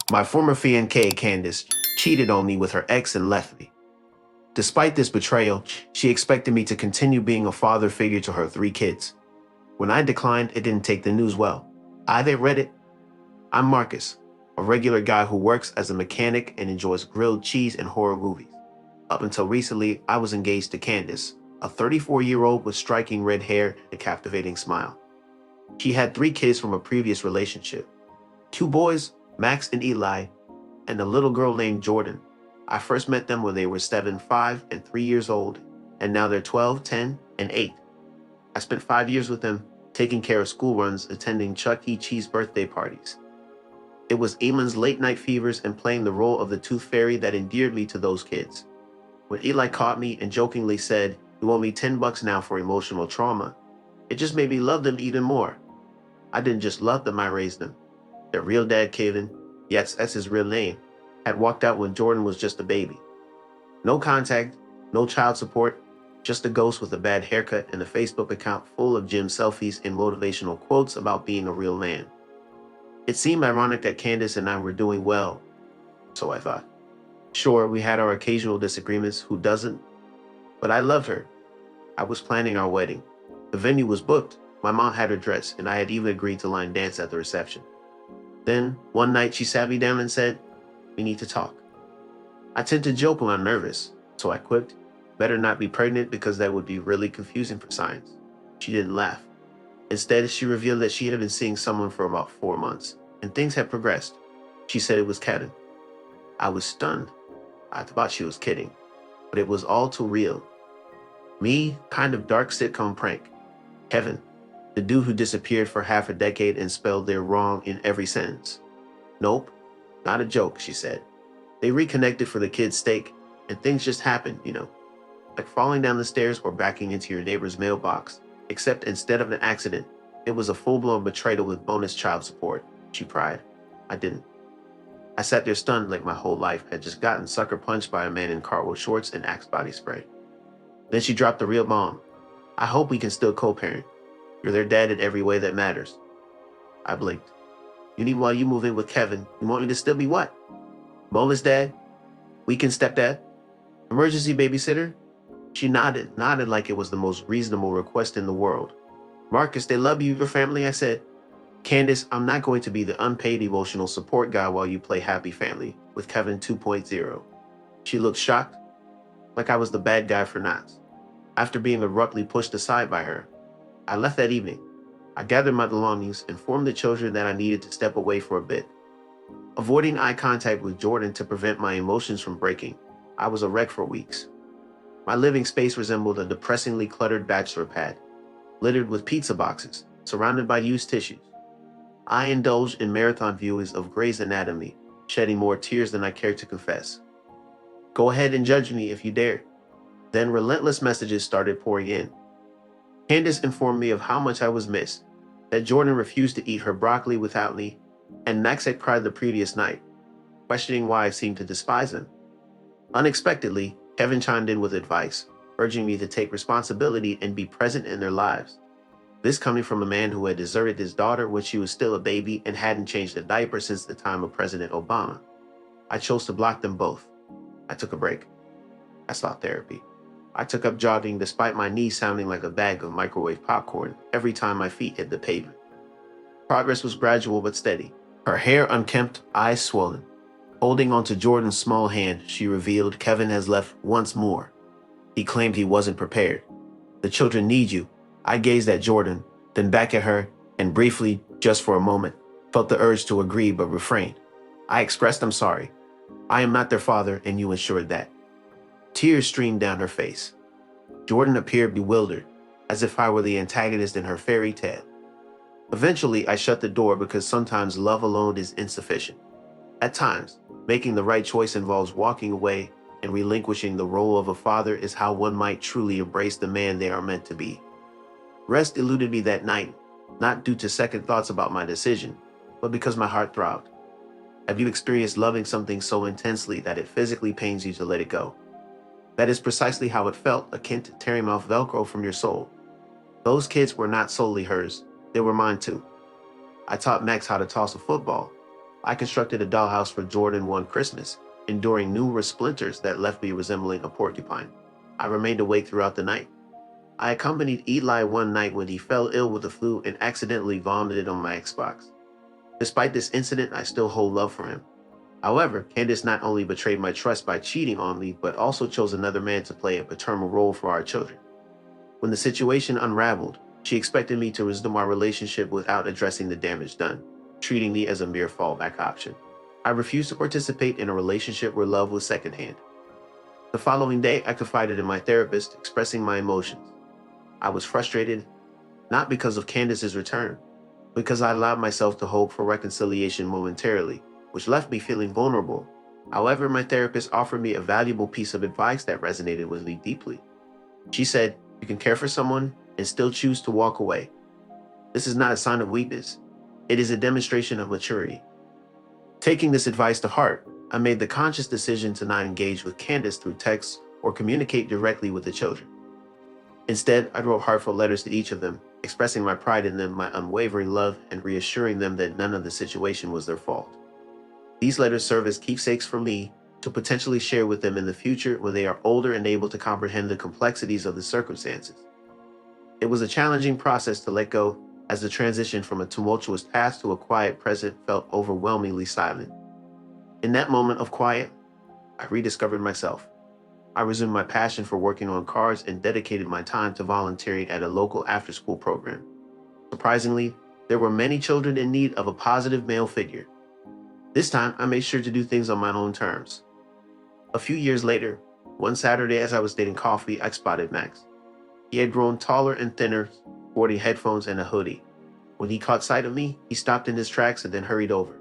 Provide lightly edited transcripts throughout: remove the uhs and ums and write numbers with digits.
My former fiancée, Candace, cheated on me with her ex and left me. Despite this betrayal, she expected me to continue being a father figure to her 3 kids. When I declined, it didn't take the news well. They read it. I'm Marcus, a regular guy who works as a mechanic and enjoys grilled cheese and horror movies. Up until recently, I was engaged to Candace, a 34-year-old with striking red hair and a captivating smile. She had 3 kids from a previous relationship. 2 boys, Max and Eli, and a little girl named Jordan. I first met them when they were 7, 5, and 3 years old, and now they're 12, 10, and 8. I spent 5 years with them, taking care of school runs, attending Chuck E. Cheese birthday parties. It was Eamon's late night fevers and playing the role of the tooth fairy that endeared me to those kids. When Eli caught me and jokingly said, "You owe me $10 now for emotional trauma," it just made me love them even more. I didn't just love them, I raised them. Their real dad, Kevin, yes, that's his real name, had walked out when Jordan was just a baby. No contact, no child support, just a ghost with a bad haircut and a Facebook account full of gym selfies and motivational quotes about being a real man. It seemed ironic that Candace and I were doing well, so I thought. Sure, we had our occasional disagreements, who doesn't? But I loved her. I was planning our wedding. The venue was booked, my mom had her dress, and I had even agreed to line dance at the reception. Then, one night she sat me down and said, "We need to talk." I tend to joke when I'm nervous, so I quipped, "Better not be pregnant because that would be really confusing for science." She didn't laugh. Instead, she revealed that she had been seeing someone for about 4 months, and things had progressed. She said it was Kevin. I was stunned. I thought she was kidding, but it was all too real. Me, kind of dark sitcom prank. Kevin, the dude who disappeared for half a decade and spelled their wrong in every sentence. Nope, not a joke, she said. They reconnected for the kids' sake, and things just happened, like falling down the stairs or backing into your neighbor's mailbox, except instead of an accident, it was a full-blown betrayal with bonus child support, she cried. I didn't. I sat there stunned like my whole life had just gotten sucker punched by a man in cargo shorts and Axe body spray. Then she dropped the real bomb. I hope we can still co-parent. You're their dad in every way that matters. I blinked. You need while you move in with Kevin, you want me to still be what? Bonus dad? Weekend stepdad? Emergency babysitter? She nodded like it was the most reasonable request in the world. Marcus, they love you, your family, I said. Candace, I'm not going to be the unpaid emotional support guy while you play happy family with Kevin 2.0. She looked shocked, like I was the bad guy for knots. After being abruptly pushed aside by her, I left that evening. I gathered my belongings, informed the children that I needed to step away for a bit. Avoiding eye contact with Jordan to prevent my emotions from breaking, I was a wreck for weeks. My living space resembled a depressingly cluttered bachelor pad, littered with pizza boxes, surrounded by used tissues. I indulged in marathon viewings of Grey's Anatomy, shedding more tears than I cared to confess. Go ahead and judge me if you dare. Then relentless messages started pouring in. Candace informed me of how much I was missed, that Jordan refused to eat her broccoli without me, and Max had cried the previous night, questioning why I seemed to despise him. Unexpectedly, Kevin chimed in with advice, urging me to take responsibility and be present in their lives. This coming from a man who had deserted his daughter when she was still a baby and hadn't changed a diaper since the time of President Obama. I chose to block them both. I took a break. I sought therapy. I took up jogging despite my knees sounding like a bag of microwave popcorn every time my feet hit the pavement. Progress was gradual but steady. Her hair unkempt, eyes swollen. Holding onto Jordan's small hand, she revealed Kevin has left once more. He claimed he wasn't prepared. The children need you. I gazed at Jordan, then back at her, and briefly, just for a moment, felt the urge to agree but refrained. I expressed I'm sorry. I am not their father, and you ensured that. Tears streamed down her face. Jordan appeared bewildered, as if I were the antagonist in her fairy tale. Eventually, I shut the door because sometimes love alone is insufficient. At times, making the right choice involves walking away, and relinquishing the role of a father is how one might truly embrace the man they are meant to be. Rest eluded me that night, not due to second thoughts about my decision, but because my heart throbbed. Have you experienced loving something so intensely that it physically pains you to let it go? That is precisely how it felt, akin to tearing off Velcro from your soul. Those kids were not solely hers, they were mine too. I taught Max how to toss a football. I constructed a dollhouse for Jordan one Christmas, enduring numerous splinters that left me resembling a porcupine. I remained awake throughout the night. I accompanied Eli one night when he fell ill with the flu and accidentally vomited on my Xbox. Despite this incident, I still hold love for him. However, Candace not only betrayed my trust by cheating on me, but also chose another man to play a paternal role for our children. When the situation unraveled, she expected me to resume our relationship without addressing the damage done, treating me as a mere fallback option. I refused to participate in a relationship where love was secondhand. The following day, I confided in my therapist, expressing my emotions. I was frustrated, not because of Candace's return, because I allowed myself to hope for reconciliation momentarily, which left me feeling vulnerable. However, my therapist offered me a valuable piece of advice that resonated with me deeply. She said, "You can care for someone and still choose to walk away. This is not a sign of weakness. It is a demonstration of maturity." Taking this advice to heart, I made the conscious decision to not engage with Candace through text or communicate directly with the children. Instead, I wrote heartfelt letters to each of them, expressing my pride in them, my unwavering love, and reassuring them that none of the situation was their fault. These letters serve as keepsakes for me to potentially share with them in the future when they are older and able to comprehend the complexities of the circumstances. It was a challenging process to let go, as the transition from a tumultuous past to a quiet present felt overwhelmingly silent. In that moment of quiet, I rediscovered myself. I resumed my passion for working on cars and dedicated my time to volunteering at a local after-school program. Surprisingly, there were many children in need of a positive male figure. This time, I made sure to do things on my own terms. A few years later, one Saturday as I was getting coffee, I spotted Max. He had grown taller and thinner, sporting headphones and a hoodie. When he caught sight of me, he stopped in his tracks and then hurried over.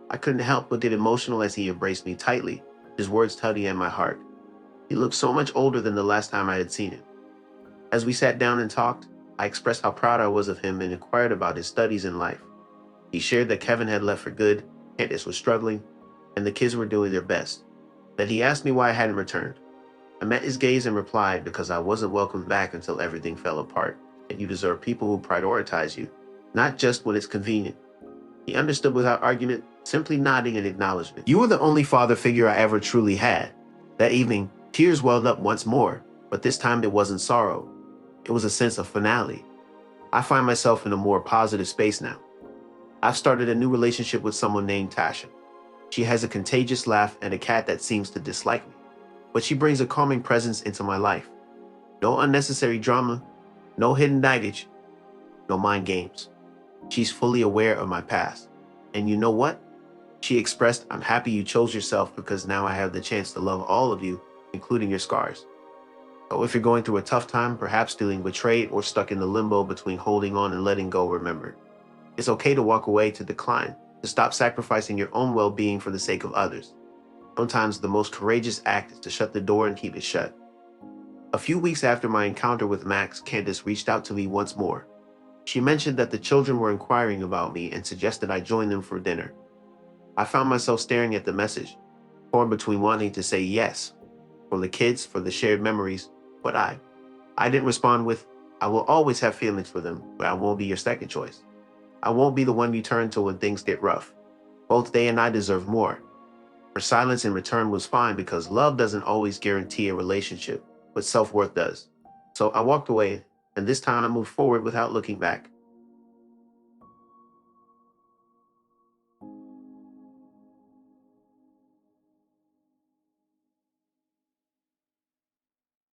I couldn't help but get emotional as he embraced me tightly, his words tugging at my heart. He looked so much older than the last time I had seen him. As we sat down and talked, I expressed how proud I was of him and inquired about his studies in life. He shared that Kevin had left for good, Candace was struggling, and the kids were doing their best. Then he asked me why I hadn't returned. I met his gaze and replied, "Because I wasn't welcomed back until everything fell apart, and you deserve people who prioritize you, not just when it's convenient." He understood without argument, simply nodding in acknowledgement. "You were the only father figure I ever truly had." That evening, tears welled up once more, but this time it wasn't sorrow. It was a sense of finality. I find myself in a more positive space now. I've started a new relationship with someone named Tasha. She has a contagious laugh and a cat that seems to dislike me, but she brings a calming presence into my life. No unnecessary drama, no hidden baggage, no mind games. She's fully aware of my past. And you know what? She expressed, "I'm happy you chose yourself because now I have the chance to love all of you, including your scars." So if you're going through a tough time, perhaps feeling betrayed or stuck in the limbo between holding on and letting go, remember, it's okay to walk away, to decline, to stop sacrificing your own well-being for the sake of others. Sometimes the most courageous act is to shut the door and keep it shut. A few weeks after my encounter with Max, Candace reached out to me once more. She mentioned that the children were inquiring about me and suggested I join them for dinner. I found myself staring at the message, torn between wanting to say yes, for the kids, for the shared memories, but I didn't respond with, "I will always have feelings for them, but I won't be your second choice. I won't be the one you turn to when things get rough. Both they and I deserve more." Her silence in return was fine because love doesn't always guarantee a relationship, but self-worth does. So I walked away, and this time I moved forward without looking back.